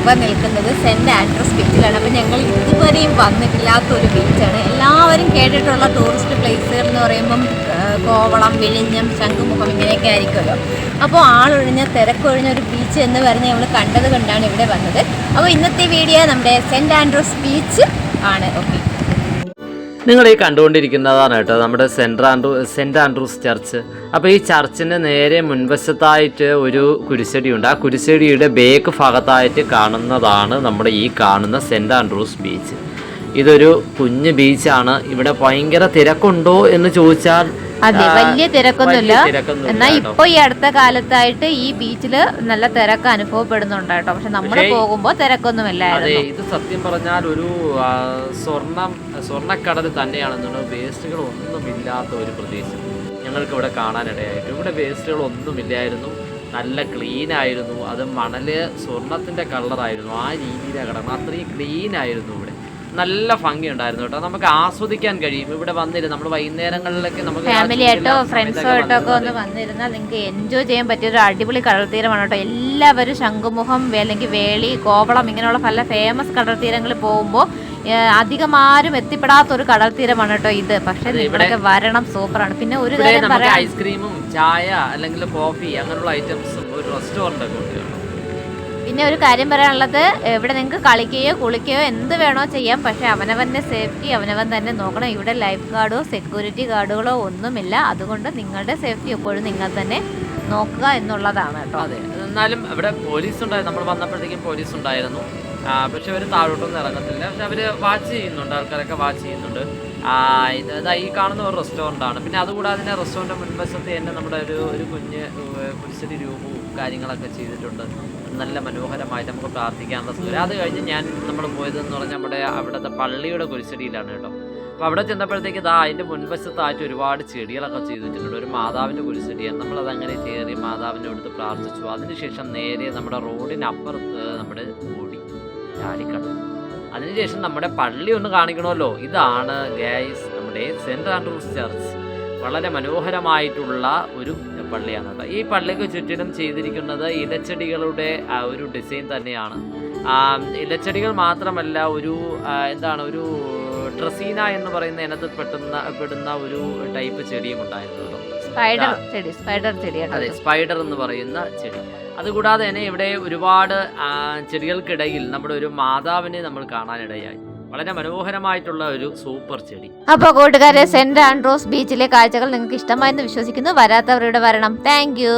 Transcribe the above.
ഞങ്ങളിപ്പോൾ നിൽക്കുന്നത് cent Andrews ബീച്ചിലാണ്. അപ്പോൾ ഞങ്ങൾ ഇതുവരെയും വന്നിട്ടില്ലാത്തൊരു ബീച്ചാണ്. എല്ലാവരും കേട്ടിട്ടുള്ള ടൂറിസ്റ്റ് പ്ലേസുകൾ എന്ന് പറയുമ്പം കോവളം, വിഴിഞ്ഞം, ശംഖുമുഖം ഇങ്ങനെയൊക്കെ ആയിരിക്കുമല്ലോ. അപ്പോൾ ആളൊഴിഞ്ഞ തിരക്കൊഴിഞ്ഞ ഒരു ബീച്ച് എന്ന് പറഞ്ഞ് നമ്മൾ കണ്ടത് കൊണ്ടാണ് ഇവിടെ വന്നത്. അപ്പോൾ ഇന്നത്തെ വീഡിയോ നമ്മുടെ സെൻറ്റ് ആൻഡ്രൂസ് ബീച്ച് ആണ്. ഓക്കെ, നിങ്ങൾ ഈ കണ്ടുകൊണ്ടിരിക്കുന്നതാണ് കേട്ടോ നമ്മുടെ സെൻറ്റ് ആൻഡ്രൂസ് ചർച്ച്. അപ്പോൾ ഈ ചർച്ചിന് നേരെ മുൻവശത്തായിട്ട് ഒരു കുരിശടിയുണ്ട്. ആ കുരിശടിയുടെ ബേക്ക് ഭാഗത്തായിട്ട് കാണുന്നതാണ് നമ്മുടെ ഈ കാണുന്ന സെൻറ്റ് ആൻഡ്രൂസ് ബീച്ച്. ഇതൊരു കുഞ്ഞ് ബീച്ചാണ്. ഇവിടെ ഭയങ്കര തിരക്കുണ്ടോ എന്ന് ചോദിച്ചാൽ അതെ, വലിയ തിരക്കൊന്നുമില്ല. എന്നാൽ ഇപ്പൊ ഈ അടുത്ത കാലത്തായിട്ട് ഈ ബീച്ചില് നല്ല തിരക്ക് അനുഭവപ്പെടുന്നുണ്ട് കേട്ടോ. പക്ഷെ നമ്മൾ പോകുമ്പോ തിരക്കൊന്നുമില്ലായിരുന്നു. അതെ, ഇത് സത്യം പറഞ്ഞാൽ ഒരു സ്വർണ്ണക്കടൽ തന്നെയാണെന്നാണ്. വേസ്റ്റുകൾ ഒന്നുമില്ലാത്ത ഒരു പ്രദേശം ഞങ്ങൾക്ക് ഇവിടെ കാണാനിടയായിട്ട്. ഇവിടെ വേസ്റ്റുകൾ ഒന്നുമില്ലായിരുന്നു. നല്ല ക്ലീൻ ആയിരുന്നു. അത് മണല് സ്വർണത്തിന്റെ കളറായിരുന്നു. ആ രീതിയിലാണ് കിടക്കുന്നത്. അത്രയും ക്ലീൻ ആയിരുന്നു. ഇവിടെ നല്ല ഭംഗി ഉണ്ടായിരുന്നു കേട്ടോ. നമുക്ക് ആസ്വദിക്കാൻ കഴിയും ഇവിടെ വന്നിരുന്ന്. നമ്മൾ വൈകുന്നേരങ്ങളിലൊക്കെ നമുക്ക് ഫാമിലി ആയിട്ടോ ഫ്രണ്ട്സോ ആയിട്ടോ ഒക്കെ ഒന്ന് വന്നിരുന്നാൽ നിങ്ങൾക്ക് എൻജോയ് ചെയ്യാൻ പറ്റിയ ഒരു അടിപൊളി കടൽ തീരമാണ് കേട്ടോ. എല്ലാവരും ശംഖുമുഖം അല്ലെങ്കിൽ വേളി, കോവളം ഇങ്ങനെയുള്ള പല ഫേമസ് കടൽ തീരങ്ങളിൽ പോകുമ്പോൾ അധികം ആരും എത്തിപ്പെടാത്തൊരു കടൽ തീരമാണ് കേട്ടോ ഇത്. പക്ഷെ നിങ്ങളൊക്കെ വരണം, സൂപ്പറാണ്. പിന്നെ ഒരു കാര്യം പറയാം, ഐസ്ക്രീമും ചായ അല്ലെങ്കിൽ കോഫി അങ്ങനെയുള്ള ഐറ്റംസും ഒരു റെസ്റ്റോറന്റ് ഒക്കെ ഉണ്ട്. പിന്നെ ഒരു കാര്യം പറയാനുള്ളത്, ഇവിടെ നിങ്ങൾക്ക് കളിക്കുകയോ കുളിക്കുകയോ എന്ത് വേണോ ചെയ്യാം. പക്ഷെ അവനവൻ്റെ സേഫ്റ്റി അവനവൻ തന്നെ നോക്കണം. ഇവിടെ ലൈഫ് ഗാർഡോ സെക്യൂരിറ്റി ഗാർഡുകളോ ഒന്നുമില്ല. അതുകൊണ്ട് നിങ്ങളുടെ സേഫ്റ്റി എപ്പോഴും നിങ്ങൾ തന്നെ നോക്കുക എന്നുള്ളതാണ് കേട്ടോ. അതെ, എന്നാലും ഇവിടെ പോലീസ് ഉണ്ടായിരുന്നു. നമ്മൾ വന്നപ്പോഴത്തേക്കും പോലീസ് ഉണ്ടായിരുന്നു. പക്ഷെ അവർ താഴോട്ടൊന്നും ഇറങ്ങത്തില്ല. പക്ഷെ അവർ വാച്ച് ചെയ്യുന്നുണ്ട്, ആൾക്കാരൊക്കെ വാച്ച് ചെയ്യുന്നുണ്ട്. ഈ കാണുന്ന ഒരു റെസ്റ്റോറൻ്റ് ആണ്. പിന്നെ അതുകൂടാതെ തന്നെ റെസ്റ്റോറൻറ്റ് മുൻവശത്ത് തന്നെ നമ്മുടെ ഒരു കുഞ്ഞ് കുരിശടി രൂപവും കാര്യങ്ങളൊക്കെ ചെയ്തിട്ടുണ്ട്. നല്ല മനോഹരമായിട്ട് നമുക്ക് പ്രാർത്ഥിക്കാനുള്ള സൗകര്യം. അത് കഴിഞ്ഞ് നമ്മൾ പോയതെന്ന് പറഞ്ഞാൽ നമ്മുടെ അവിടുത്തെ പള്ളിയുടെ കുരിശടിയിലാണ് കേട്ടോ. അപ്പോൾ അവിടെ ചെന്നപ്പോഴത്തേക്ക് അതിൻ്റെ മുൻവശത്തായിട്ട് ഒരുപാട് ചെടികളൊക്കെ ചെയ്തിട്ടുണ്ട്. ഒരു മാതാവിൻ്റെ കുരിശടിയാണ്. നമ്മളതങ്ങനെ കയറി മാതാവിൻ്റെ അടുത്ത് പ്രാർത്ഥിച്ചു. അതിനുശേഷം നേരെ നമ്മുടെ റോഡിനപ്പുറത്ത് നമ്മുടെ ഓടി ചാടിക്കടന്നു. അതിനുശേഷം നമ്മുടെ പള്ളി ഒന്ന് കാണിക്കണമല്ലോ. ഇതാണ് ഗൈസ് നമ്മുടെ സെൻറ്റ് ആൻഡ്രൂസ് ചർച്ച്. വളരെ മനോഹരമായിട്ടുള്ള ഒരു പള്ളിയാണ് കേട്ടോ. ഈ പള്ളിക്ക് ചുറ്റിനും ചെയ്തിരിക്കുന്നത് ഇലച്ചെടികളുടെ ഒരു ഡിസൈൻ തന്നെയാണ്. ഇലച്ചെടികൾ മാത്രമല്ല, ഒരു ഒരു ട്രസീന എന്ന് പറയുന്ന ഇനത്തിൽ പെടുന്ന ഒരു ടൈപ്പ് ചെടിയും ഉണ്ടായിരുന്നു കേട്ടോ. അതെ, സ്പൈഡർ എന്ന് പറയുന്ന ചെടി. അതുകൂടാതെ തന്നെ ഇവിടെ ഒരുപാട് ചെടികൾക്കിടയിൽ നമ്മുടെ ഒരു മാതാവിനെ നമ്മൾ കാണാനിടയായി. വളരെ മനോഹരമായിട്ടുള്ള ഒരു സൂപ്പർ ചെടി. അപ്പോൾ കൂട്ടുകാരെ, സെന്റ് ആൻഡ്രൂസ് ബീച്ചിലെ കാഴ്ചകൾ നിങ്ങൾക്ക് ഇഷ്ടമായെന്ന് വിശ്വസിക്കുന്നു. വരാത്തവരുടെ വരണം. Thank you.